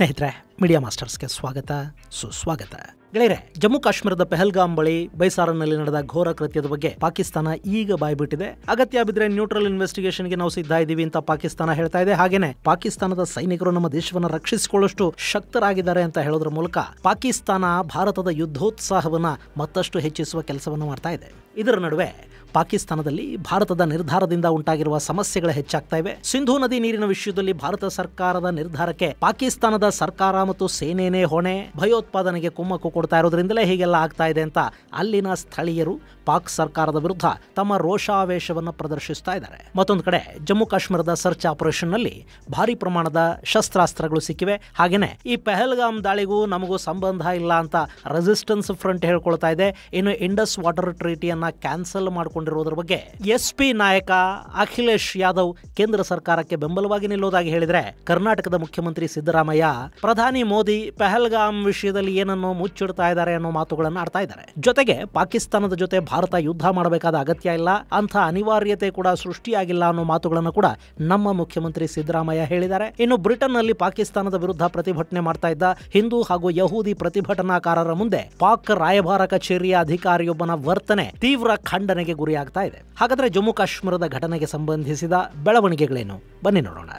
ಸ್ನೇಹಿತರೆ, ಮೀಡಿಯಾ ಮಾಸ್ಟರ್ಸ್ಗೆ ಸ್ವಾಗತ ಸುಸ್ವಾಗತ. ಗೆಳೆಯರೆ, ಜಮ್ಮು ಕಾಶ್ಮೀರದ ಪೆಹಲ್ಗಾಮ್ ಬಳಿ ಬೈಸಾರನ್ನಲ್ಲಿ ನಡೆದ ಘೋರ ಕೃತ್ಯದ ಬಗ್ಗೆ ಪಾಕಿಸ್ತಾನ ಈಗ ಬಾಯ್ಬಿಟ್ಟಿದೆ. ಅಗತ್ಯ ಬಿದ್ದರೆ ನ್ಯೂಟ್ರಲ್ ಇನ್ವೆಸ್ಟಿಗೇಷನ್ಗೆ ನಾವು ಸಿದ್ಧ ಇದ್ದೀವಿ ಅಂತ ಪಾಕಿಸ್ತಾನ ಹೇಳ್ತಾ ಇದೆ. ಹಾಗೇನೆ ಪಾಕಿಸ್ತಾನದ ಸೈನಿಕರು ನಮ್ಮ ದೇಶವನ್ನು ರಕ್ಷಿಸಿಕೊಳ್ಳಷ್ಟು ಶಕ್ತರಾಗಿದ್ದಾರೆ ಅಂತ ಹೇಳೋದ್ರ ಮೂಲಕ ಪಾಕಿಸ್ತಾನ ಭಾರತದ ಯುದ್ಧೋತ್ಸಾಹವನ್ನ ಮತ್ತಷ್ಟು ಹೆಚ್ಚಿಸುವ ಕೆಲಸವನ್ನು ಮಾಡ್ತಾ ಇದೆ. ಇದರ ನಡುವೆ ಪಾಕಿಸ್ತಾನದಲ್ಲಿ ಭಾರತದ ನಿರ್ಧಾರದಿಂದ ಉಂಟಾಗಿರುವ ಸಮಸ್ಯೆಗಳು ಹೆಚ್ಚಾಗ್ತಾ ಇವೆ. ಸಿಂಧೂ ನದಿ ನೀರಿನ ವಿಷಯದಲ್ಲಿ ಭಾರತ ಸರ್ಕಾರದ ನಿರ್ಧಾರಕ್ಕೆ ಪಾಕಿಸ್ತಾನದ ಸರ್ಕಾರ ಮತ್ತು ಸೇನೆನೇ ಹೊಣೆ, ಭಯೋತ್ಪಾದನೆಗೆ ಕುಮ್ಮಕ್ಕು ಕೊಡ್ತಾ ಇರೋದ್ರಿಂದಲೇ ಹೀಗೆಲ್ಲ ಆಗ್ತಾ ಇದೆ ಅಂತ ಅಲ್ಲಿನ ಸ್ಥಳೀಯರು ಪಾಕ್ ಸರ್ಕಾರದ ವಿರುದ್ಧ ತಮ್ಮ ರೋಷಾವೇಶವನ್ನು ಪ್ರದರ್ಶಿಸ್ತಾ ಇದ್ದಾರೆ. ಮತ್ತೊಂದು ಕಡೆ ಜಮ್ಮು ಕಾಶ್ಮೀರದ ಸರ್ಚ್ ಆಪರೇಷನ್ ನಲ್ಲಿ ಭಾರಿ ಪ್ರಮಾಣದ ಶಸ್ತ್ರಾಸ್ತ್ರಗಳು ಸಿಕ್ಕಿವೆ. ಹಾಗೇನೆ ಈ ಪೆಹಲ್ಗಾಮ್ ದಾಳಿಗೂ ನಮಗೂ ಸಂಬಂಧ ಇಲ್ಲ ಅಂತ ರೆಸಿಸ್ಟೆನ್ಸ್ ಫ್ರಂಟ್ ಹೇಳ್ಕೊಳ್ತಾ ಇದೆ. ಇನ್ನು ಇಂಡಸ್ ವಾಟರ್ ಟ್ರೀಟಿಯನ್ನ ಕ್ಯಾನ್ಸಲ್ ಮಾಡಿಕೊಂಡಿರೋದ್ರ ಬಗ್ಗೆ ಎಸ್ಪಿ ನಾಯಕ ಅಖಿಲೇಶ್ ಯಾದವ್ ಕೇಂದ್ರ ಸರ್ಕಾರಕ್ಕೆ ಬೆಂಬಲವಾಗಿ ನಿಲ್ಲೋದಾಗಿ ಹೇಳಿದ್ರೆ, ಕರ್ನಾಟಕದ ಮುಖ್ಯಮಂತ್ರಿ ಸಿದ್ದರಾಮಯ್ಯ ಪ್ರಧಾನಿ ಮೋದಿ ಪೆಹಲ್ಗಾಮ್ ವಿಷಯದಲ್ಲಿ ಏನನ್ನೋ ಮುಚ್ಚಿಡ್ತಾ ಇದ್ದಾರೆ ಅನ್ನೋ ಮಾತುಗಳನ್ನು ಆಡ್ತಾ ಇದ್ದಾರೆ. ಜೊತೆಗೆ ಪಾಕಿಸ್ತಾನದ ಜೊತೆ ಭಾರತ ಯುದ್ಧ ಮಾಡಬೇಕಾದ ಅಗತ್ಯ ಇಲ್ಲ, ಅಂಥ ಅನಿವಾರ್ಯತೆ ಕೂಡ ಸೃಷ್ಟಿಯಾಗಿಲ್ಲ ಅನ್ನೋ ಮಾತುಗಳನ್ನು ಕೂಡ ನಮ್ಮ ಮುಖ್ಯಮಂತ್ರಿ ಸಿದ್ದರಾಮಯ್ಯ ಹೇಳಿದ್ದಾರೆ. ಇನ್ನು ಬ್ರಿಟನ್ ನಲ್ಲಿ ಪಾಕಿಸ್ತಾನದ ವಿರುದ್ಧ ಪ್ರತಿಭಟನೆ ಮಾಡ್ತಾ ಇದ್ದ ಹಿಂದೂ ಹಾಗೂ ಯಹೂದಿ ಪ್ರತಿಭಟನಾಕಾರರ ಮುಂದೆ ಪಾಕ್ ರಾಯಭಾರ ಕಚೇರಿಯ ಅಧಿಕಾರಿಯೊಬ್ಬನ ವರ್ತನೆ ತೀವ್ರ ಖಂಡನೆಗೆ ಗುರಿಯಾಗ್ತಾ ಇದೆ. ಹಾಗಾದ್ರೆ ಜಮ್ಮು ಕಾಶ್ಮೀರದ ಘಟನೆಗೆ ಸಂಬಂಧಿಸಿದ ಬೆಳವಣಿಗೆಗಳೇನು, ಬನ್ನಿ ನೋಡೋಣ.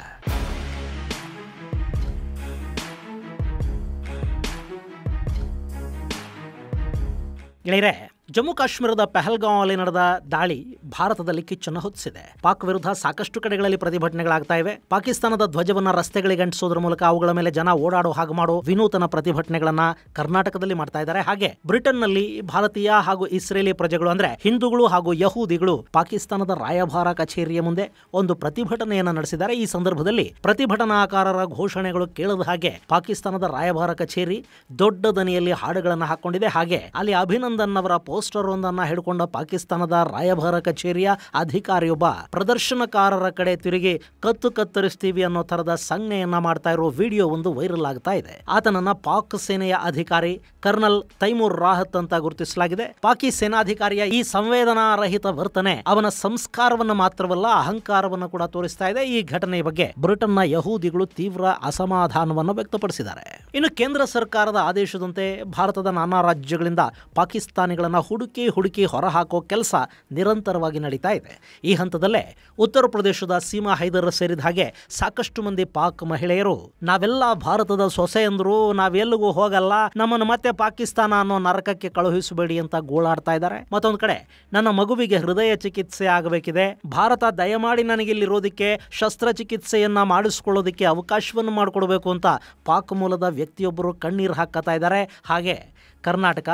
ಗೆಳೆಯರೆ, ಜಮ್ಮು ಕಾಶ್ಮೀರದ ಪೆಹಲ್ಗಾಮ್ ಅಲ್ಲಿ ನಡೆದ ದಾಳಿ ಭಾರತದಲ್ಲಿ ಕಿಚ್ಚನ್ನು ಹೊತ್ತಿಸಿದೆ. ಪಾಕ್ ವಿರುದ್ಧ ಸಾಕಷ್ಟು ಕಡೆಗಳಲ್ಲಿ ಪ್ರತಿಭಟನೆಗಳಾಗ್ತಾ ಇವೆ. ಪಾಕಿಸ್ತಾನದ ಧ್ವಜವನ್ನ ರಸ್ತೆಗಳಿಗೆ ಅಂಟಿಸೋದ್ರ ಮೂಲಕ ಅವುಗಳ ಮೇಲೆ ಜನ ಓಡಾಡೋ ಹಾಗೆ ಮಾಡೋ ವಿನೂತನ ಪ್ರತಿಭಟನೆಗಳನ್ನ ಕರ್ನಾಟಕದಲ್ಲಿ ಮಾಡ್ತಾ ಇದ್ದಾರೆ. ಹಾಗೆ ಬ್ರಿಟನ್ ನಲ್ಲಿ ಭಾರತೀಯ ಹಾಗೂ ಇಸ್ರೇಲಿ ಪ್ರಜೆಗಳು ಅಂದ್ರೆ ಹಿಂದೂಗಳು ಹಾಗೂ ಯಹೂದಿಗಳು ಪಾಕಿಸ್ತಾನದ ರಾಯಭಾರ ಕಚೇರಿಯ ಮುಂದೆ ಒಂದು ಪ್ರತಿಭಟನೆಯನ್ನ ನಡೆಸಿದ್ದಾರೆ. ಈ ಸಂದರ್ಭದಲ್ಲಿ ಪ್ರತಿಭಟನಾಕಾರರ ಘೋಷಣೆಗಳು ಕೇಳದ ಹಾಗೆ ಪಾಕಿಸ್ತಾನದ ರಾಯಭಾರ ಕಚೇರಿ ದೊಡ್ಡ ದನಿಯಲ್ಲಿ ಹಾಡುಗಳನ್ನು ಹಾಕೊಂಡಿದೆ. ಹಾಗೆ ಅಲ್ಲಿ ಅಭಿನಂದನ್ ಅವರ ಪೋಸ್ಟರ್ ಒಂದನ್ನ ಹಿಡ್ಕೊಂಡ ಪಾಕಿಸ್ತಾನದ ರಾಯಭಾರ ಕಚೇರಿಯ ಅಧಿಕಾರಿಯೊಬ್ಬ ಪ್ರದರ್ಶನಕಾರರ ಕಡೆ ತಿರುಗಿ ಕತ್ತರಿಸ್ತೀವಿ ಅನ್ನೋ ತರದ ಸಂಜ್ಞೆಯನ್ನ ಮಾಡ್ತಾ ಇರೋ ವಿಡಿಯೋ ಒಂದು ವೈರಲ್ ಆಗ್ತಾ ಇದೆ. ಆತನನ್ನ ಪಾಕ್ ಸೇನೆಯ ಅಧಿಕಾರಿ ಕರ್ನಲ್ ತೈಮೂರ್ ರಾಹತ್ ಅಂತ ಗುರುತಿಸಲಾಗಿದೆ. ಪಾಕಿ ಸೇನಾಧಿಕಾರಿಯ ಈ ಸಂವೇದನಾರಹಿತ ವರ್ತನೆ ಅವನ ಸಂಸ್ಕಾರವನ್ನು ಮಾತ್ರವಲ್ಲ, ಅಹಂಕಾರವನ್ನು ಕೂಡ ತೋರಿಸ್ತಾ ಇದೆ. ಈ ಘಟನೆಯ ಬಗ್ಗೆ ಬ್ರಿಟನ್ನ ಯಹೂದಿಗಳು ತೀವ್ರ ಅಸಮಾಧಾನವನ್ನು ವ್ಯಕ್ತಪಡಿಸಿದ್ದಾರೆ. ಇನ್ನು ಕೇಂದ್ರ ಸರ್ಕಾರದ ಆದೇಶದಂತೆ ಭಾರತದ ನಾನಾ ರಾಜ್ಯಗಳಿಂದ ಪಾಕಿಸ್ತಾನಿಗಳನ್ನ ಹುಡುಕಿ ಹೊರಹಾಕೋ ಕೆಲಸ ನಿರಂತರವಾಗಿ ನಡೀತಾ ಇದೆ. ಈ ಹಂತದಲ್ಲೇ ಉತ್ತರ ಪ್ರದೇಶದ ಸೀಮಾ ಹೈದರ್ ಸೇರಿದ ಹಾಗೆ ಸಾಕಷ್ಟು ಮಂದಿ ಪಾಕ್ ಮಹಿಳೆಯರು ನಾವೆಲ್ಲ ಭಾರತದ ಸೊಸೆಯಂದ್ರು, ನಾವೆಲ್ಲಿಗೂ ಹೋಗಲ್ಲ, ನಮ್ಮನ್ನು ಮತ್ತೆ ಪಾಕಿಸ್ತಾನ ಅನ್ನೋ ನರಕಕ್ಕೆ ಕಳುಹಿಸಬೇಡಿ ಅಂತ ಗೋಳಾಡ್ತಾ ಇದ್ದಾರೆ. ಮತ್ತೊಂದು ಕಡೆ ನನ್ನ ಮಗುವಿಗೆ ಹೃದಯ ಚಿಕಿತ್ಸೆ ಆಗಬೇಕಿದೆ, ಭಾರತ ದಯಮಾಡಿ ನನಗಿಲ್ಲಿರೋದಕ್ಕೆ ಶಸ್ತ್ರಚಿಕಿತ್ಸೆಯನ್ನ ಮಾಡಿಸ್ಕೊಳ್ಳೋದಕ್ಕೆ ಅವಕಾಶವನ್ನು ಮಾಡಿಕೊಡ್ಬೇಕು ಅಂತ ಪಾಕ್ ಮೂಲದ ವ್ಯಕ್ತಿಯೊಬ್ಬರು ಕಣ್ಣೀರು ಹಾಕತಾ ಇದ್ದಾರೆ. ಹಾಗೆ ಕರ್ನಾಟಕ,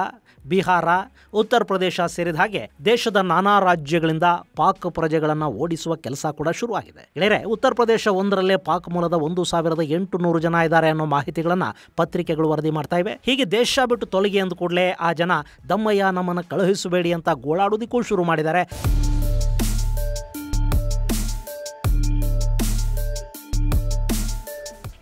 ಬಿಹಾರ, ಉತ್ತರ ಪ್ರದೇಶ ಸೇರಿದ ಹಾಗೆ ದೇಶದ ನಾನಾ ರಾಜ್ಯಗಳಿಂದ ಪಾಕ್ ಪ್ರಜೆಗಳನ್ನು ಓಡಿಸುವ ಕೆಲಸ ಕೂಡ ಶುರುವಾಗಿದೆ. ಗೆಳೆಯರೆ, ಉತ್ತರ ಪ್ರದೇಶ ಒಂದರಲ್ಲೇ ಪಾಕ್ ಮೂಲದ 1800 ಜನ ಇದ್ದಾರೆ ಅನ್ನೋ ಮಾಹಿತಿಗಳನ್ನ ಪತ್ರಿಕೆಗಳು ವರದಿ ಮಾಡ್ತಾ ಇವೆ. ಹೀಗೆ ದೇಶ ಬಿಟ್ಟು ತೊಲಗಿ ಅಂದ ಕೂಡಲೇ ಆ ಜನ ದಮ್ಮಯ್ಯ ನಮ್ಮನ್ನು ಕಳುಹಿಸಬೇಡಿ ಅಂತ ಗೋಳಾಡೋದಿಕ್ಕೂ ಶುರು ಮಾಡಿದ್ದಾರೆ.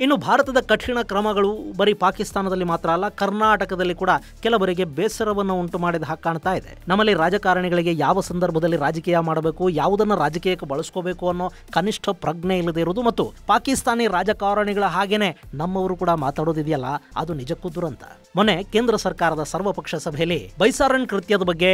ಇನ್ನು ಭಾರತದ ಕಠಿಣ ಕ್ರಮಗಳು ಬರೀ ಪಾಕಿಸ್ತಾನದಲ್ಲಿ ಮಾತ್ರ ಅಲ್ಲ, ಕರ್ನಾಟಕದಲ್ಲಿ ಕೂಡ ಕೆಲವರಿಗೆ ಬೇಸರವನ್ನು ಉಂಟು ಮಾಡಿದ ಹಾಗೆ ಕಾಣ್ತಾ ಇದೆ. ನಮ್ಮಲ್ಲಿ ರಾಜಕಾರಣಿಗಳಿಗೆ ಯಾವ ಸಂದರ್ಭದಲ್ಲಿ ರಾಜಕೀಯ ಮಾಡಬೇಕು, ಯಾವುದನ್ನು ರಾಜಕೀಯಕ್ಕೆ ಬಳಸ್ಕೋಬೇಕು ಅನ್ನೋ ಕನಿಷ್ಠ ಪ್ರಜ್ಞೆ ಇಲ್ಲದೆ ಇರುವುದು ಮತ್ತು ಪಾಕಿಸ್ತಾನಿ ರಾಜಕಾರಣಿಗಳ ಹಾಗೇನೆ ನಮ್ಮವರು ಕೂಡ ಮಾತಾಡೋದಿದೆಯಲ್ಲ, ಅದು ನಿಜಕ್ಕೂ ದುರಂತ. ಮೊನ್ನೆ ಕೇಂದ್ರ ಸರ್ಕಾರದ ಸರ್ವಪಕ್ಷ ಸಭೆಯಲ್ಲಿ ಬೈಸಾರನ್ ಕೃತ್ಯದ ಬಗ್ಗೆ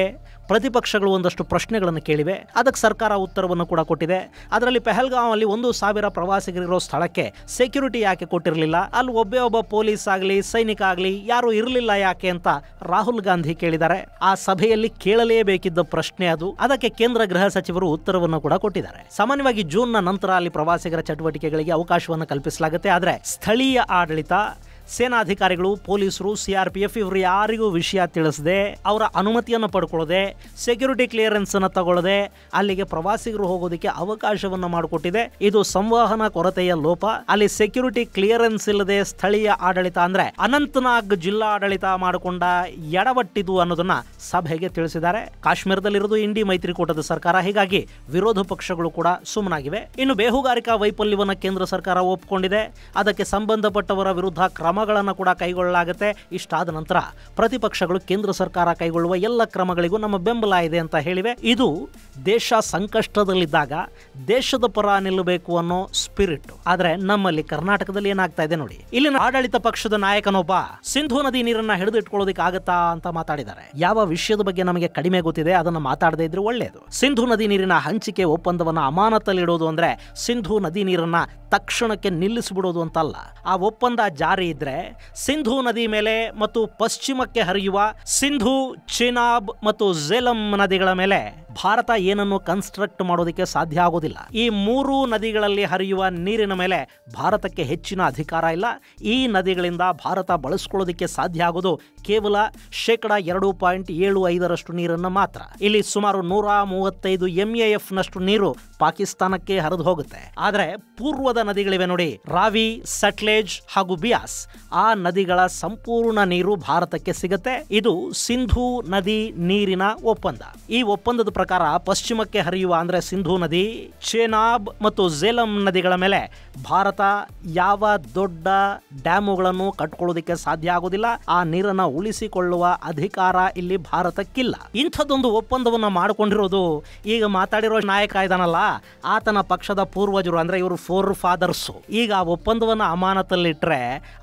ಪ್ರತಿಪಕ್ಷಗಳು ಒಂದಷ್ಟು ಪ್ರಶ್ನೆಗಳನ್ನು ಕೇಳಿವೆ. ಅದಕ್ಕೆ ಸರ್ಕಾರ ಉತ್ತರವನ್ನು ಕೂಡ ಕೊಟ್ಟಿದೆ. ಅದರಲ್ಲಿ ಪೆಹಲ್ಗಾಮ್ ಅಲ್ಲಿ 1000 ಪ್ರವಾಸಿಗರಿರೋ ಸ್ಥಳಕ್ಕೆ ಸೆಕ್ಯೂರಿಟಿ ಯಾಕೆ ಕೊಟ್ಟಿರಲಿಲ್ಲ, ಅಲ್ಲಿ ಒಬ್ಬ ಪೊಲೀಸ್ ಆಗಲಿ ಸೈನಿಕ ಆಗಲಿ ಯಾರು ಇರಲಿಲ್ಲ ಯಾಕೆ ಅಂತ ರಾಹುಲ್ ಗಾಂಧಿ ಕೇಳಿದ್ದಾರೆ. ಆ ಸಭೆಯಲ್ಲಿ ಕೇಳಲೇಬೇಕಿದ್ದ ಪ್ರಶ್ನೆ ಅದು. ಅದಕ್ಕೆ ಕೇಂದ್ರ ಗೃಹ ಸಚಿವರು ಉತ್ತರವನ್ನು ಕೂಡ ಕೊಟ್ಟಿದ್ದಾರೆ. ಸಾಮಾನ್ಯವಾಗಿ ಜೂನ್ನ ನಂತರ ಅಲ್ಲಿ ಪ್ರವಾಸಿಗರ ಚಟುವಟಿಕೆಗಳಿಗೆ ಅವಕಾಶವನ್ನು ಕಲ್ಪಿಸಲಾಗುತ್ತೆ. ಆದರೆ ಸ್ಥಳೀಯ ಆಡಳಿತ, ಸೇನಾಧಿಕಾರಿಗಳು, ಪೊಲೀಸರು, ಸಿಆರ್ಪಿಎಫ್ ಇವರು ಯಾರಿಗೂ ವಿಷಯ ತಿಳಿಸದೆ, ಅವರ ಅನುಮತಿಯನ್ನು ಪಡ್ಕೊಳ್ಳದೆ, ಸೆಕ್ಯೂರಿಟಿ ಕ್ಲಿಯರೆನ್ಸ್ ಅನ್ನು ತಗೊಳ್ಳದೆ ಅಲ್ಲಿಗೆ ಪ್ರವಾಸಿಗರು ಹೋಗೋದಕ್ಕೆ ಅವಕಾಶವನ್ನು ಮಾಡಿಕೊಟ್ಟಿದೆ. ಇದು ಸಂವಹನ ಕೊರತೆಯ ಲೋಪ. ಅಲ್ಲಿ ಸೆಕ್ಯೂರಿಟಿ ಕ್ಲಿಯರೆನ್ಸ್ ಇಲ್ಲದೆ ಸ್ಥಳೀಯ ಆಡಳಿತ ಅಂದ್ರೆ ಅನಂತನಾಗ್ ಜಿಲ್ಲಾ ಆಡಳಿತ ಮಾಡಿಕೊಂಡ ಎಡವಟ್ಟಿದು ಅನ್ನೋದನ್ನ ಸಭೆಗೆ ತಿಳಿಸಿದ್ದಾರೆ. ಕಾಶ್ಮೀರದಲ್ಲಿರೋದು ಇಂಡಿ ಮೈತ್ರಿಕೂಟದ ಸರ್ಕಾರ, ಹೀಗಾಗಿ ವಿರೋಧ ಪಕ್ಷಗಳು ಕೂಡ ಸುಮ್ಮನಾಗಿವೆ. ಇನ್ನು ಬೇಹುಗಾರಿಕಾ ವೈಫಲ್ಯವನ್ನು ಕೇಂದ್ರ ಸರ್ಕಾರ ಒಪ್ಪಿಕೊಂಡಿದೆ. ಅದಕ್ಕೆ ಸಂಬಂಧಪಟ್ಟವರ ವಿರುದ್ಧ ಕ್ರಮ ಕ್ರಮಗಳನ್ನು ಕೂಡ ಕೈಗೊಳ್ಳಲಾಗುತ್ತೆ. ಇಷ್ಟಾದ ನಂತರ ಪ್ರತಿಪಕ್ಷಗಳು ಕೇಂದ್ರ ಸರ್ಕಾರ ಕೈಗೊಳ್ಳುವ ಎಲ್ಲ ಕ್ರಮಗಳಿಗೂ ನಮ್ಮ ಬೆಂಬಲ ಇದೆ ಅಂತ ಹೇಳಿವೆ. ಇದು ದೇಶ ಸಂಕಷ್ಟದಲ್ಲಿದ್ದಾಗ ದೇಶದ ಪರ ನಿಲ್ಲಬೇಕು ಅನ್ನೋ ಸ್ಪಿರಿಟ್. ಆದ್ರೆ ನಮ್ಮಲ್ಲಿ ಕರ್ನಾಟಕದಲ್ಲಿ ಏನಾಗ್ತಾ ಇದೆ ನೋಡಿ, ಇಲ್ಲಿನ ಆಡಳಿತ ಪಕ್ಷದ ನಾಯಕನೊಬ್ಬ ಸಿಂಧೂ ನದಿ ನೀರನ್ನ ಹಿಡಿದಿಟ್ಕೊಳ್ಳೋದಕ್ಕೆ ಆಗತ್ತಾ ಅಂತ ಮಾತಾಡಿದ್ದಾರೆ. ಯಾವ ವಿಷಯದ ಬಗ್ಗೆ ನಮಗೆ ಕಡಿಮೆ ಗೊತ್ತಿದೆ ಅದನ್ನ ಮಾತಾಡದೇ ಇದ್ರೆ ಒಳ್ಳೆಯದು. ಸಿಂಧೂ ನದಿ ನೀರಿನ ಹಂಚಿಕೆ ಒಪ್ಪಂದವನ್ನ ಅಮಾನತಲ್ಲಿಡೋದು ಅಂದ್ರೆ ಸಿಂಧೂ ನದಿ ನೀರನ್ನ ತಕ್ಷಣಕ್ಕೆ ನಿಲ್ಲಿಸಿಬಿಡೋದು ಅಂತಲ್ಲ. ಆ ಒಪ್ಪಂದ ಜಾರಿ ಇದ್ರೆ ಸಿಂಧೂ ನದಿ ಮೇಲೆ ಮತ್ತು ಪಶ್ಚಿಮಕ್ಕೆ ಹರಿಯುವ ಸಿಂಧೂ, ಚೆನಾಬ್ ಮತ್ತು ಝೇಲಂ ನದಿಗಳ ಮೇಲೆ ಭಾರತ ಏನನ್ನು ಕನ್ಸ್ಟ್ರಕ್ಟ್ ಮಾಡೋದಕ್ಕೆ ಸಾಧ್ಯ ಆಗೋದಿಲ್ಲ. ಈ ಮೂರು ನದಿಗಳಲ್ಲಿ ಹರಿಯುವ ನೀರಿನ ಮೇಲೆ ಭಾರತಕ್ಕೆ ಹೆಚ್ಚಿನ ಅಧಿಕಾರ ಇಲ್ಲ. ಈ ನದಿಗಳಿಂದ ಭಾರತ ಬಳಸ್ಕೊಳ್ಳೋದಕ್ಕೆ ಸಾಧ್ಯ ಆಗೋದು ಕೇವಲ 2.75% ನೀರನ್ನು ಮಾತ್ರ. ಇಲ್ಲಿ ಸುಮಾರು 135 MAF ನಷ್ಟು ನೀರು ಪಾಕಿಸ್ತಾನಕ್ಕೆ ಹರಿದು ಹೋಗುತ್ತೆ. ಆದರೆ ಪೂರ್ವದ ನದಿಗಳಿವೆ ನೋಡಿ, ರಾವಿ, ಸಟ್ಲೇಜ್ ಹಾಗೂ ಬಿಯಾಸ್, ಆ ನದಿಗಳ ಸಂಪೂರ್ಣ ನೀರು ಭಾರತಕ್ಕೆ ಸಿಗುತ್ತೆ. ಇದು ಸಿಂಧೂ ನದಿ ನೀರಿನ ಒಪ್ಪಂದ. ಈ ಒಪ್ಪಂದದ ಪ್ರಕಾರ ಪಶ್ಚಿಮಕ್ಕೆ ಹರಿಯುವ ಅಂದ್ರೆ ಸಿಂಧೂ ನದಿ, ಚೆನಾಬ್ ಮತ್ತು ಝೇಲಂ ನದಿಗಳ ಮೇಲೆ ಭಾರತ ಯಾವ ದೊಡ್ಡ ಡ್ಯಾಮುಗಳನ್ನು ಕಟ್ಕೊಳ್ಳೋದಕ್ಕೆ ಸಾಧ್ಯ ಆಗೋದಿಲ್ಲ. ಆ ನೀರನ್ನು ಉಳಿಸಿಕೊಳ್ಳುವ ಅಧಿಕಾರ ಇಲ್ಲಿ ಭಾರತಕ್ಕಿಲ್ಲ. ಇಂಥದ್ದೊಂದು ಒಪ್ಪಂದವನ್ನು ಮಾಡಿಕೊಂಡಿರೋದು ಈಗ ಮಾತಾಡಿರೋ ನಾಯಕ ಇದಾನಲ್ಲ, ಆತನ ಪಕ್ಷದ ಪೂರ್ವಜರು, ಅಂದ್ರೆ ಇವರು ಫೋರ್ ಫಾದರ್ಸ್. ಈಗ ಆ ಒಪ್ಪಂದವನ್ನು ಅಮಾನತಲ್ಲಿಟ್ಟರೆ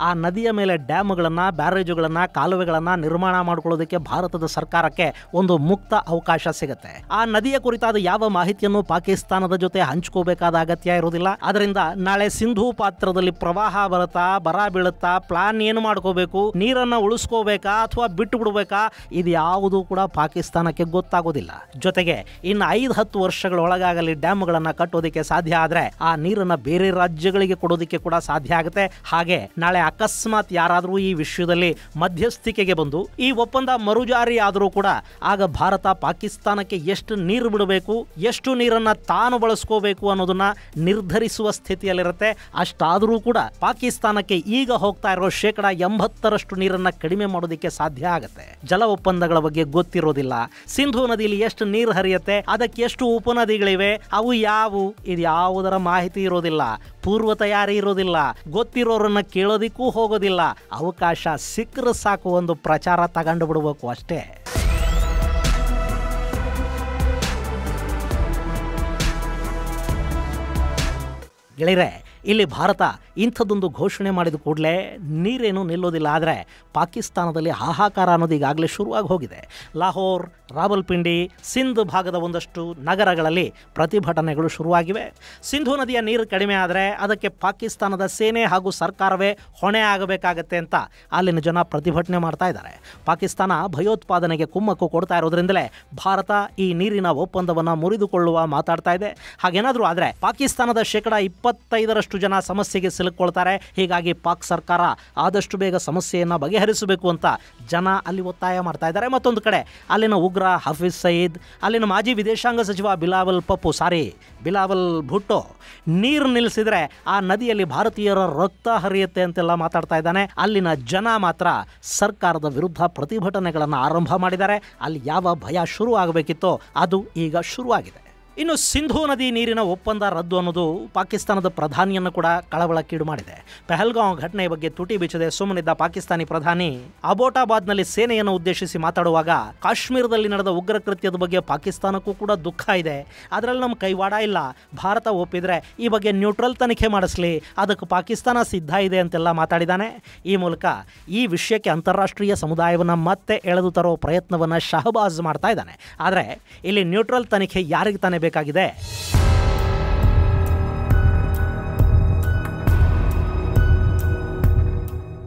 ಆ ನದಿಯ ಮೇಲೆ ಡ್ಯಾಮ್ಗಳನ್ನ, ಬ್ಯಾರೇಜುಗಳನ್ನ, ಕಾಲುವೆಗಳನ್ನ ನಿರ್ಮಾಣ ಮಾಡ್ಕೊಳ್ಳೋದಕ್ಕೆ ಭಾರತದ ಸರ್ಕಾರಕ್ಕೆ ಒಂದು ಮುಕ್ತ ಅವಕಾಶ ಸಿಗುತ್ತೆ. ಆ ನದಿಯ ಕುರಿತಾದ ಯಾವ ಮಾಹಿತಿಯನ್ನು ಪಾಕಿಸ್ತಾನದ ಜೊತೆ ಹಂಚ್ಕೋಬೇಕಾದ ಅಗತ್ಯ ಇರೋದಿಲ್ಲ. ಅದರಿಂದ ನಾಳೆ ಸಿಂಧೂ ಪಾತ್ರದಲ್ಲಿ ಪ್ರವಾಹ ಬರುತ್ತಾ, ಬರ ಬೀಳುತ್ತಾ, ಪ್ಲಾನ್ ಏನು ಮಾಡ್ಕೋಬೇಕು, ನೀರನ್ನ ಉಳಿಸ್ಕೋಬೇಕಾ ಅಥವಾ ಬಿಟ್ಟು ಬಿಡಬೇಕಾ, ಇದು ಯಾವುದು ಕೂಡ ಪಾಕಿಸ್ತಾನಕ್ಕೆ ಗೊತ್ತಾಗೋದಿಲ್ಲ. ಜೊತೆಗೆ ಇನ್ನು 5-10 ವರ್ಷಗಳೊಳಗಾಗಲಿ ಡ್ಯಾಮ್ಗಳನ್ನ ಕಟ್ಟೋದಕ್ಕೆ ಸಾಧ್ಯ ಆದ್ರೆ ಆ ನೀರನ್ನ ಬೇರೆ ರಾಜ್ಯಗಳಿಗೆ ಕೊಡೋದಕ್ಕೆ ಕೂಡ ಸಾಧ್ಯ ಆಗುತ್ತೆ. ಹಾಗೆ ನಾಳೆ ಅಕಸ್ಮಾತ್ ಯಾರಾದರೂ ಈ ವಿಷಯದಲ್ಲಿ ಮಧ್ಯಸ್ಥಿಕೆಗೆ ಬಂದು ಈ ಒಪ್ಪಂದ ಮರುಜಾರಿ ಆದರೂ ಕೂಡ ಆಗ ಭಾರತ ಪಾಕಿಸ್ತಾನಕ್ಕೆ ಎಷ್ಟು ನೀರು ಬಿಡಬೇಕು, ಎಷ್ಟು ನೀರನ್ನ ತಾನು ಬಳಸ್ಕೋಬೇಕು ಅನ್ನೋದನ್ನ ನಿರ್ಧರಿಸುವ ಸ್ಥಿತಿಯಲ್ಲಿರುತ್ತೆ. ಅಷ್ಟಾದರೂ ಕೂಡ ಪಾಕಿಸ್ತಾನಕ್ಕೆ ಈಗ ಹೋಗ್ತಾ ಇರೋ 80% ನೀರನ್ನ ಕಡಿಮೆ ಮಾಡೋದಕ್ಕೆ ಸಾಧ್ಯ ಆಗುತ್ತೆ. ಜಲ ಒಪ್ಪಂದಗಳ ಬಗ್ಗೆ ಗೊತ್ತಿರೋದಿಲ್ಲ. ಸಿಂಧೂ ನದಿಯಲ್ಲಿ ಎಷ್ಟು ನೀರು ಹರಿಯುತ್ತೆ, ಅದಕ್ಕೆ ಎಷ್ಟು ಉಪನದಿಗಳಿವೆ, ಅವು ಯಾವುವು, ಇದು ಯಾವುದರ ಮಾಹಿತಿ ಇರೋದಿಲ್ಲ. ಪೂರ್ವ ತಯಾರಿ ಇರೋದಿಲ್ಲ. ಗೊತ್ತಿರೋರನ್ನ ಕೇಳೋದಿಕ್ಕೂ ಹೋಗೋದಿಲ್ಲ. ಅವಕಾಶ ಸಿಕ್ಕರೆ ಸಾಕು, ಒಂದು ಪ್ರಚಾರ ತಗೊಂಡು ಬಿಡಬೇಕು ಅಷ್ಟೇ. ಗೆಳೆಯರೆ, ಇಲ್ಲಿ ಭಾರತ ಇಂಥದ್ದೊಂದು ಘೋಷಣೆ ಮಾಡಿದ ಕೂಡಲೇ ನೀರೇನು ನಿಲ್ಲೋದಿಲ್ಲ. ಆದರೆ ಪಾಕಿಸ್ತಾನದಲ್ಲಿ ಹಾಹಾಕಾರ ಅನ್ನೋದು ಈಗಾಗಲೇ ಶುರುವಾಗಿ ಹೋಗಿದೆ. ಲಾಹೋರ್, ರಾವಲ್ಪಿಂಡಿ, ಸಿಂಧ್ ಭಾಗದ ಒಂದಷ್ಟು ನಗರಗಳಲ್ಲಿ ಪ್ರತಿಭಟನೆಗಳು ಶುರುವಾಗಿವೆ. ಸಿಂಧೂ ನದಿಯ ನೀರು ಕಡಿಮೆ ಆದರೆ ಅದಕ್ಕೆ ಪಾಕಿಸ್ತಾನದ ಸೇನೆ ಹಾಗೂ ಸರ್ಕಾರವೇ ಹೊಣೆ ಆಗಬೇಕಾಗತ್ತೆ ಅಂತ ಅಲ್ಲಿನ ಜನ ಪ್ರತಿಭಟನೆ ಮಾಡ್ತಾ ಇದ್ದಾರೆ. ಪಾಕಿಸ್ತಾನ ಭಯೋತ್ಪಾದನೆಗೆ ಕುಮ್ಮಕ್ಕು ಕೊಡ್ತಾ ಇರೋದ್ರಿಂದಲೇ ಭಾರತ ಈ ನೀರಿನ ಒಪ್ಪಂದವನ್ನು ಮುರಿದುಕೊಳ್ಳುವ ಮಾತಾಡ್ತಾ ಇದೆ. ಹಾಗೇನಾದರೂ ಆದರೆ ಪಾಕಿಸ್ತಾನದ 25% ಜನ ಸಮಸ್ಯೆಗೆ ಸಿಲುಕೊಳ್ತಾರೆ. ಹೀಗಾಗಿ ಪಾಕ್ ಸರ್ಕಾರ ಆದಷ್ಟು ಬೇಗ ಸಮಸ್ಯೆಯನ್ನು ಬಗೆಹರಿಸಬೇಕು ಅಂತ ಜನ ಅಲ್ಲಿ ಒತ್ತಾಯ ಮಾಡ್ತಾ ಇದ್ದಾರೆ. ಮತ್ತೊಂದು ಕಡೆ ಅಲ್ಲಿನ ಉಗ್ರ ಹಫೀಜ್ ಸಯೀದ್, ಅಲ್ಲಿನ ಮಾಜಿ ವಿದೇಶಾಂಗ ಸಚಿವ ಬಿಲಾವಲ್ ಭುಟ್ಟೋ ನೀರು ನಿಲ್ಲಿಸಿದ್ರೆ ಆ ನದಿಯಲ್ಲಿ ಭಾರತೀಯರ ರಕ್ತ ಹರಿಯುತ್ತೆ ಅಂತೆಲ್ಲ ಮಾತಾಡ್ತಾ ಇದ್ದಾನೆ. ಅಲ್ಲಿನ ಜನ ಮಾತ್ರ ಸರ್ಕಾರದ ವಿರುದ್ಧ ಪ್ರತಿಭಟನೆಗಳನ್ನು ಆರಂಭ ಮಾಡಿದ್ದಾರೆ. ಅಲ್ಲಿ ಯಾವ ಭಯ ಶುರು ಆಗಬೇಕಿತ್ತೋ ಅದು ಈಗ ಶುರುವಾಗಿದೆ. ಇನ್ನು ಸಿಂಧೂ ನದಿ ನೀರಿನ ಒಪ್ಪಂದ ರದ್ದು ಅನ್ನೋದು ಪಾಕಿಸ್ತಾನದ ಪ್ರಧಾನಿಯನ್ನು ಕೂಡ ಕಳವಳಕ್ಕೀಡು ಮಾಡಿದೆ. ಪಹಲ್ಗಾಂವ್ ಘಟನೆಯ ಬಗ್ಗೆ ತುಟಿ ಬಿಚ್ಚದೆ ಸುಮ್ಮನಿದ್ದ ಪಾಕಿಸ್ತಾನಿ ಪ್ರಧಾನಿ ಅಬೋಟಾಬಾದ್ನಲ್ಲಿ ಸೇನೆಯನ್ನು ಉದ್ದೇಶಿಸಿ ಮಾತಾಡುವಾಗ ಕಾಶ್ಮೀರದಲ್ಲಿ ನಡೆದ ಉಗ್ರ ಕೃತ್ಯದ ಬಗ್ಗೆ ಪಾಕಿಸ್ತಾನಕ್ಕೂ ಕೂಡ ದುಃಖ ಇದೆ, ಅದರಲ್ಲಿ ನಮ್ಮ ಕೈವಾಡ ಇಲ್ಲ, ಭಾರತ ಒಪ್ಪಿದ್ರೆ ಈ ಬಗ್ಗೆ ನ್ಯೂಟ್ರಲ್ ತನಿಖೆ ಮಾಡಿಸ್ಲಿ, ಅದಕ್ಕೆ ಪಾಕಿಸ್ತಾನ ಸಿದ್ಧ ಇದೆ ಅಂತೆಲ್ಲ ಮಾತಾಡಿದ್ದಾನೆ. ಈ ಮೂಲಕ ಈ ವಿಷಯಕ್ಕೆ ಅಂತಾರಾಷ್ಟ್ರೀಯ ಸಮುದಾಯವನ್ನು ಮತ್ತೆ ಎಳೆದು ತರೋ ಪ್ರಯತ್ನವನ್ನು ಶಹಬಾಜ್ ಮಾಡ್ತಾ ಇದ್ದಾನೆ. ಆದರೆ ಇಲ್ಲಿ ನ್ಯೂಟ್ರಲ್ ತನಿಖೆ ಯಾರಿಗೆ ತಾನೇ ಬೇಕಾಗಿದೆ?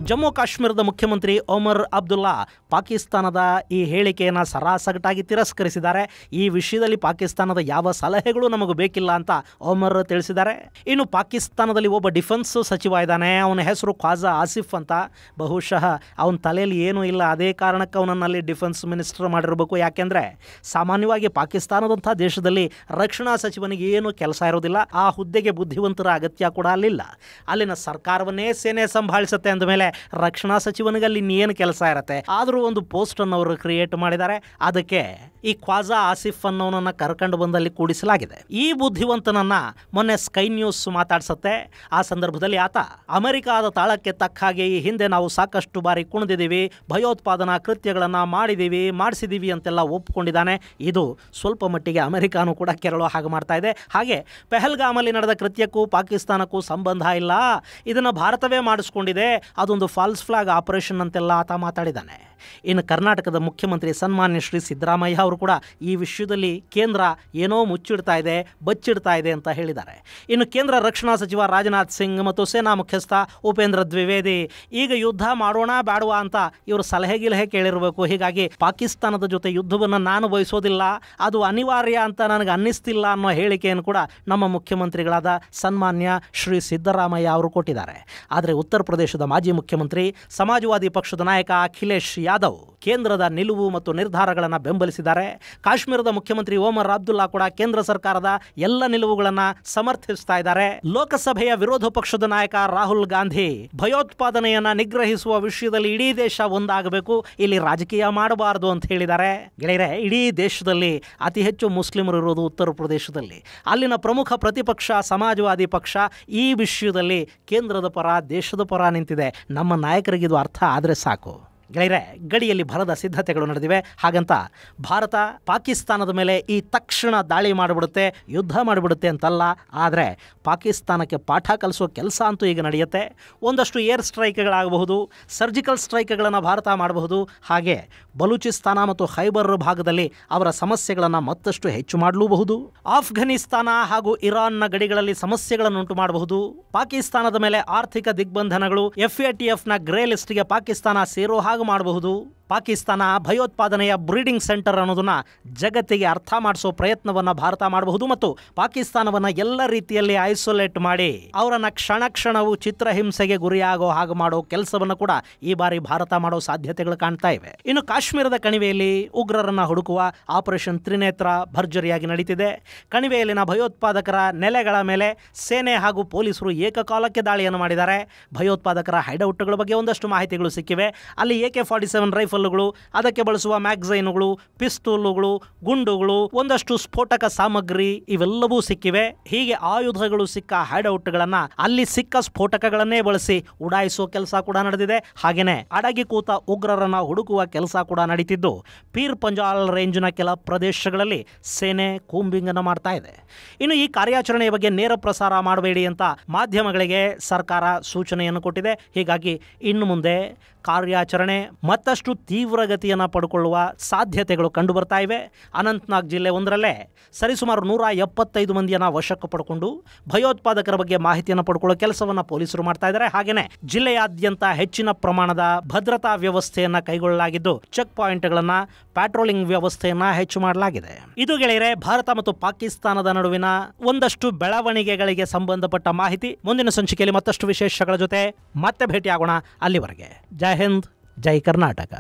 ಜಮ್ಮು ಕಾಶ್ಮೀರದ ಮುಖ್ಯಮಂತ್ರಿ ಒಮರ್ ಅಬ್ದುಲ್ಲಾ ಪಾಕಿಸ್ತಾನದ ಈ ಹೇಳಿಕೆಯನ್ನು ಸರಾಸಗಟಾಗಿ ತಿರಸ್ಕರಿಸಿದ್ದಾರೆ. ಈ ವಿಷಯದಲ್ಲಿ ಪಾಕಿಸ್ತಾನದ ಯಾವ ಸಲಹೆಗಳು ನಮಗೆ ಬೇಕಿಲ್ಲ ಅಂತ ಒಮರ್ ತಿಳಿಸಿದ್ದಾರೆ. ಇನ್ನು ಪಾಕಿಸ್ತಾನದಲ್ಲಿ ಒಬ್ಬ ಡಿಫೆನ್ಸ್ ಸಚಿವ ಇದ್ದಾನೆ, ಅವನ ಹೆಸರು ಖ್ವಾಜಾ ಆಸಿಫ್ ಅಂತ. ಬಹುಶಃ ಅವನ ತಲೆಯಲ್ಲಿ ಏನೂ ಇಲ್ಲ, ಅದೇ ಕಾರಣಕ್ಕೆ ಅವನನ್ನಲ್ಲಿ ಡಿಫೆನ್ಸ್ ಮಿನಿಸ್ಟರ್ ಮಾಡಿರಬೇಕು. ಯಾಕೆಂದರೆ ಸಾಮಾನ್ಯವಾಗಿ ಪಾಕಿಸ್ತಾನದಂಥ ದೇಶದಲ್ಲಿ ರಕ್ಷಣಾ ಸಚಿವನಿಗೆ ಏನು ಕೆಲಸ ಇರೋದಿಲ್ಲ. ಆ ಹುದ್ದೆಗೆ ಬುದ್ಧಿವಂತರ ಅಗತ್ಯ ಕೂಡ ಅಲ್ಲಿಲ್ಲ. ಅಲ್ಲಿನ ಸರ್ಕಾರವನ್ನೇ ಸೇನೆ ಸಂಭಾಳಿಸುತ್ತೆ ಅಂದಮೇಲೆ ರಕ್ಷಣಾ ಸಚಿವನಿಗಲ್ಲಿ ಇನ್ನೇನು ಕೆಲಸ ಇರುತ್ತೆ. ಆದರೂ ಒಂದು ಪೋಸ್ಟನ್ನು ಅವರು ಕ್ರಿಯೇಟ್ ಮಾಡಿದ್ದಾರೆ. ಅದಕ್ಕೆ ಈ ಖ್ವಾಜಾ ಆಸಿಫ್ ಅನ್ನೋನನ್ನ ಕರ್ಕೊಂಡು ಬಂದಲ್ಲಿ ಕೂಡಿಸಲಾಗಿದೆ. ಈ ಬುದ್ಧಿವಂತನನ್ನ ಮೊನ್ನೆ ಸ್ಕೈ ನ್ಯೂಸ್ ಮಾತಾಡ್ಸತ್ತೆ. ಆ ಸಂದರ್ಭದಲ್ಲಿ ಆತ ಅಮೆರಿಕಾದ ತಾಳಕ್ಕೆ ತಕ್ಕ ಹಾಗೆ ಈ ಹಿಂದೆ ನಾವು ಸಾಕಷ್ಟು ಬಾರಿ ಕುಣಿದಿದ್ದೀವಿ, ಭಯೋತ್ಪಾದನಾ ಕೃತ್ಯಗಳನ್ನು ಮಾಡಿಸಿದ್ದೀವಿ ಅಂತೆಲ್ಲ ಒಪ್ಪಿಕೊಂಡಿದ್ದಾನೆ. ಇದು ಸ್ವಲ್ಪ ಮಟ್ಟಿಗೆ ಅಮೆರಿಕಾನು ಕೂಡ ಕೆರಳೋ ಹಾಗೆ ಮಾಡ್ತಾ ಇದೆ. ಹಾಗೆ ಪೆಹಲ್ಗಾಮಲ್ಲಿ ನಡೆದ ಕೃತ್ಯಕ್ಕೂ ಪಾಕಿಸ್ತಾನಕ್ಕೂ ಸಂಬಂಧ ಇಲ್ಲ, ಇದನ್ನು ಭಾರತವೇ ಮಾಡಿಸ್ಕೊಂಡಿದೆ, ಅದೊಂದು ಫಾಲ್ಸ್ ಫ್ಲಾಗ್ ಆಪರೇಷನ್ ಅಂತೆಲ್ಲ ಆತ ಮಾತಾಡಿದ್ದಾನೆ. ಇನ್ನು ಕರ್ನಾಟಕದ ಮುಖ್ಯಮಂತ್ರಿ ಸನ್ಮಾನ್ಯ ಶ್ರೀ ಸಿದ್ದರಾಮಯ್ಯ ಅವರು ಕೂಡ ಈ ವಿಷಯದಲ್ಲಿ ಕೇಂದ್ರ ಏನೋ ಮುಚ್ಚಿಡ್ತಾ ಇದೆ, ಬಚ್ಚಿಡ್ತಾ ಇದೆ ಅಂತ ಹೇಳಿದ್ದಾರೆ. ಇನ್ನು ಕೇಂದ್ರ ರಕ್ಷಣಾ ಸಚಿವ ರಾಜನಾಥ್ ಸಿಂಗ್ ಮತ್ತು ಸೇನಾ ಮುಖ್ಯಸ್ಥ ಉಪೇಂದ್ರ ದ್ವಿವೇದಿ ಈಗ ಯುದ್ಧ ಮಾಡೋಣ ಬೇಡವಾ ಅಂತ ಇವರು ಸಲಹೆ ಕೇಳಿರಬೇಕು. ಹೀಗಾಗಿ ಪಾಕಿಸ್ತಾನದ ಜೊತೆ ಯುದ್ಧವನ್ನು ನಾನು ಬಯಸೋದಿಲ್ಲ, ಅದು ಅನಿವಾರ್ಯ ಅಂತ ನನಗೆ ಅನ್ನಿಸ್ತಿಲ್ಲ ಅನ್ನೋ ಹೇಳಿಕೆಯನ್ನು ಕೂಡ ನಮ್ಮ ಮುಖ್ಯಮಂತ್ರಿಗಳಾದ ಸನ್ಮಾನ್ಯ ಶ್ರೀ ಸಿದ್ದರಾಮಯ್ಯ ಅವರು ಕೊಟ್ಟಿದ್ದಾರೆ. ಆದರೆ ಉತ್ತರ ಪ್ರದೇಶದ ಮಾಜಿ ಮುಖ್ಯಮಂತ್ರಿ ಸಮಾಜವಾದಿ ಪಕ್ಷದ ನಾಯಕ ಅಖಿಲೇಶ್ ಯಾದವ್ ಕೇಂದ್ರದ ನಿಲುವು ಮತ್ತು ನಿರ್ಧಾರಗಳನ್ನು ಬೆಂಬಲಿಸಿದ್ದಾರೆ. ಕಾಶ್ಮೀರದ ಮುಖ್ಯಮಂತ್ರಿ ಓಮರ್ ಅಬ್ದುಲ್ಲಾ ಕೂಡ ಕೇಂದ್ರ ಸರ್ಕಾರದ ಎಲ್ಲ ನಿಲುವುಗಳನ್ನು ಸಮರ್ಥಿಸ್ತಾ ಇದ್ದಾರೆ. ಲೋಕಸಭೆಯ ವಿರೋಧ ಪಕ್ಷದ ನಾಯಕ ರಾಹುಲ್ ಗಾಂಧಿ ಭಯೋತ್ಪಾದನೆಯನ್ನ ನಿಗ್ರಹಿಸುವ ವಿಷಯದಲ್ಲಿ ಇಡೀ ದೇಶ ಒಂದಾಗಬೇಕು, ಇಲ್ಲಿ ರಾಜಕೀಯ ಮಾಡಬಾರದು ಅಂತ ಹೇಳಿದ್ದಾರೆ. ಗೆಳೆಯರೆ, ಇಡೀ ದೇಶದಲ್ಲಿ ಅತಿ ಹೆಚ್ಚು ಮುಸ್ಲಿಮರು ಇರೋದು ಉತ್ತರ ಪ್ರದೇಶದಲ್ಲಿ. ಅಲ್ಲಿನ ಪ್ರಮುಖ ಪ್ರತಿಪಕ್ಷ ಸಮಾಜವಾದಿ ಪಕ್ಷ ಈ ವಿಷಯದಲ್ಲಿ ಕೇಂದ್ರದ ಪರ, ದೇಶದ ಪರ ನಿಂತಿದೆ. ನಮ್ಮ ನಾಯಕರಿಗಿದು ಅರ್ಥ ಆದರೆ ಸಾಕು. ಗೆಳೆಯರೆ, ಗಡಿಯಲ್ಲಿ ಭರದ ಸಿದ್ಧತೆಗಳು ನಡೆದಿವೆ. ಹಾಗಂತ ಭಾರತ ಪಾಕಿಸ್ತಾನದ ಮೇಲೆ ಈ ತಕ್ಷಣ ದಾಳಿ ಮಾಡಿಬಿಡುತ್ತೆ, ಯುದ್ಧ ಮಾಡಿಬಿಡುತ್ತೆ ಅಂತಲ್ಲ. ಆದರೆ ಪಾಕಿಸ್ತಾನಕ್ಕೆ ಪಾಠ ಕಲಿಸೋ ಕೆಲಸ ಅಂತೂ ಈಗ ನಡೆಯುತ್ತೆ. ಒಂದಷ್ಟು ಏರ್ ಸ್ಟ್ರೈಕ್ಗಳಾಗಬಹುದು, ಸರ್ಜಿಕಲ್ ಸ್ಟ್ರೈಕ್ಗಳನ್ನು ಭಾರತ ಮಾಡಬಹುದು. ಹಾಗೆ ಬಲೂಚಿಸ್ತಾನ ಮತ್ತು ಖೈಬರ್ ಭಾಗದಲ್ಲಿ ಅವರ ಸಮಸ್ಯೆಗಳನ್ನು ಮತ್ತಷ್ಟು ಹೆಚ್ಚು ಮಾಡಲೂಬಹುದು. ಆಫ್ಘನಿಸ್ತಾನ ಹಾಗೂ ಇರಾನ್ನ ಗಡಿಗಳಲ್ಲಿ ಸಮಸ್ಯೆಗಳನ್ನುಂಟು ಮಾಡಬಹುದು. ಪಾಕಿಸ್ತಾನದ ಮೇಲೆ ಆರ್ಥಿಕ ದಿಗ್ಬಂಧನಗಳು, FATFನ ಗ್ರೇ ಲಿಸ್ಟ್ಗೆ ಪಾಕಿಸ್ತಾನ ಸೇರೋ ಹಾಗೆ ಮಾಡಬಹುದು. ಪಾಕಿಸ್ತಾನ ಭಯೋತ್ಪಾದನೆಯ ಬ್ರೀಡಿಂಗ್ ಸೆಂಟರ್ ಅನ್ನೋದನ್ನ ಜಗತ್ತಿಗೆ ಅರ್ಥ ಮಾಡಿಸೋ ಪ್ರಯತ್ನವನ್ನು ಭಾರತ ಮಾಡಬಹುದು ಮತ್ತು ಪಾಕಿಸ್ತಾನವನ್ನು ಎಲ್ಲ ರೀತಿಯಲ್ಲಿ ಐಸೋಲೇಟ್ ಮಾಡಿ ಅವರನ್ನು ಕ್ಷಣವೂ ಚಿತ್ರಹಿಂಸೆಗೆ ಗುರಿಯಾಗೋ ಹಾಗೆ ಮಾಡೋ ಕೆಲಸವನ್ನು ಕೂಡ ಈ ಬಾರಿ ಭಾರತ ಮಾಡೋ ಸಾಧ್ಯತೆಗಳು ಕಾಣ್ತಾ ಇವೆ. ಇನ್ನು ಕಾಶ್ಮೀರದ ಕಣಿವೆಯಲ್ಲಿ ಉಗ್ರರನ್ನ ಹುಡುಕುವ ಆಪರೇಷನ್ ತ್ರಿನೇತ್ರ ಭರ್ಜರಿಯಾಗಿ ನಡೀತಿದೆ. ಕಣಿವೆಯಲ್ಲಿನ ಭಯೋತ್ಪಾದಕರ ನೆಲೆಗಳ ಮೇಲೆ ಸೇನೆ ಹಾಗೂ ಪೊಲೀಸರು ಏಕಕಾಲಕ್ಕೆ ದಾಳಿಯನ್ನು ಮಾಡಿದ್ದಾರೆ. ಭಯೋತ್ಪಾದಕರ ಹೈಡೌಟ್ಗಳ ಬಗ್ಗೆ ಒಂದಷ್ಟು ಮಾಹಿತಿಗಳು ಸಿಕ್ಕಿವೆ. ಅಲ್ಲಿ AK-47 ರೈಫಲ್ಗಳು, ಅದಕ್ಕೆ ಬಳಸುವ ಮ್ಯಾಗಝೈನ್ಗಳು, ಪಿಸ್ತೂಲುಗಳು, ಗುಂಡುಗಳು, ಒಂದಷ್ಟು ಸ್ಫೋಟಕ ಸಾಮಗ್ರಿ ಇವೆಲ್ಲವೂ ಸಿಕ್ಕಿವೆ. ಹೀಗೆ ಆಯುಧಗಳು ಸಿಕ್ಕ ಹೈಡೌಟ್ಗಳನ್ನು, ಅಲ್ಲಿ ಸಿಕ್ಕ ಸ್ಫೋಟಕಗಳನ್ನೇ ಬಳಸಿ ಉಡಾಯಿಸೋ ಕೆಲಸ ಕೂಡ ನಡೆದಿದೆ. ಹಾಗೇನೆ ಅಡಗಿ ಕೂತ ಉಗ್ರರನ್ನ ಹುಡುಕುವ ಕೆಲಸ ಕೂಡ ನಡೀತಿದ್ದು ಪೀರ್ ಪಂಜಾಲ್ ರೇಂಜ್ನ ಕೆಲ ಪ್ರದೇಶಗಳಲ್ಲಿ ಸೇನೆ ಕೂಂಬಿಂಗ್ ಅನ್ನು ಮಾಡ್ತಾ ಇದೆ. ಇನ್ನು ಈ ಕಾರ್ಯಾಚರಣೆಯ ಬಗ್ಗೆ ನೇರ ಪ್ರಸಾರ ಮಾಡಬೇಡಿ ಅಂತ ಮಾಧ್ಯಮಗಳಿಗೆ ಸರ್ಕಾರ ಸೂಚನೆಯನ್ನು ಕೊಟ್ಟಿದೆ. ಹೀಗಾಗಿ ಇನ್ನು ಮುಂದೆ ಕಾರ್ಯಾಚರಣೆ ಮತ್ತಷ್ಟು ತೀವ್ರಗತಿಯನ್ನು ಪಡ್ಕೊಳ್ಳುವ ಸಾಧ್ಯತೆಗಳು ಕಂಡು ಬರ್ತಾ ಇವೆ. ಅನಂತನಾಗ್ ಜಿಲ್ಲೆ ಒಂದರಲ್ಲೇ ಸರಿಸುಮಾರು 175 ಮಂದಿಯನ್ನು ವಶಕ್ಕೆ ಪಡ್ಕೊಂಡು ಭಯೋತ್ಪಾದಕರ ಬಗ್ಗೆ ಮಾಹಿತಿಯನ್ನು ಪಡ್ಕೊಳ್ಳೋ ಕೆಲಸವನ್ನು ಪೊಲೀಸರು ಮಾಡ್ತಾ ಇದ್ದಾರೆ. ಹಾಗೆಯೇ ಜಿಲ್ಲೆಯಾದ್ಯಂತ ಹೆಚ್ಚಿನ ಪ್ರಮಾಣದ ಭದ್ರತಾ ವ್ಯವಸ್ಥೆಯನ್ನು ಕೈಗೊಳ್ಳಲಾಗಿದ್ದು ಚೆಕ್ ಪಾಯಿಂಟ್ಗಳನ್ನು, ಪ್ಯಾಟ್ರೋಲಿಂಗ್ ವ್ಯವಸ್ಥೆಯನ್ನು ಹೆಚ್ಚು ಮಾಡಲಾಗಿದೆ. ಇದು ಗೆಳೆಯರೆ, ಭಾರತ ಮತ್ತು ಪಾಕಿಸ್ತಾನದ ನಡುವಿನ ಒಂದಷ್ಟು ಬೆಳವಣಿಗೆಗಳಿಗೆ ಸಂಬಂಧಪಟ್ಟ ಮಾಹಿತಿ. ಮುಂದಿನ ಸಂಚಿಕೆಯಲ್ಲಿ ಮತ್ತಷ್ಟು ವಿಶೇಷಗಳ ಜೊತೆ ಮತ್ತೆ ಭೇಟಿಯಾಗೋಣ. ಅಲ್ಲಿವರೆಗೆ ಜೈ ಹಿಂದ್, ಜೈ ಕರ್ನಾಟಕ.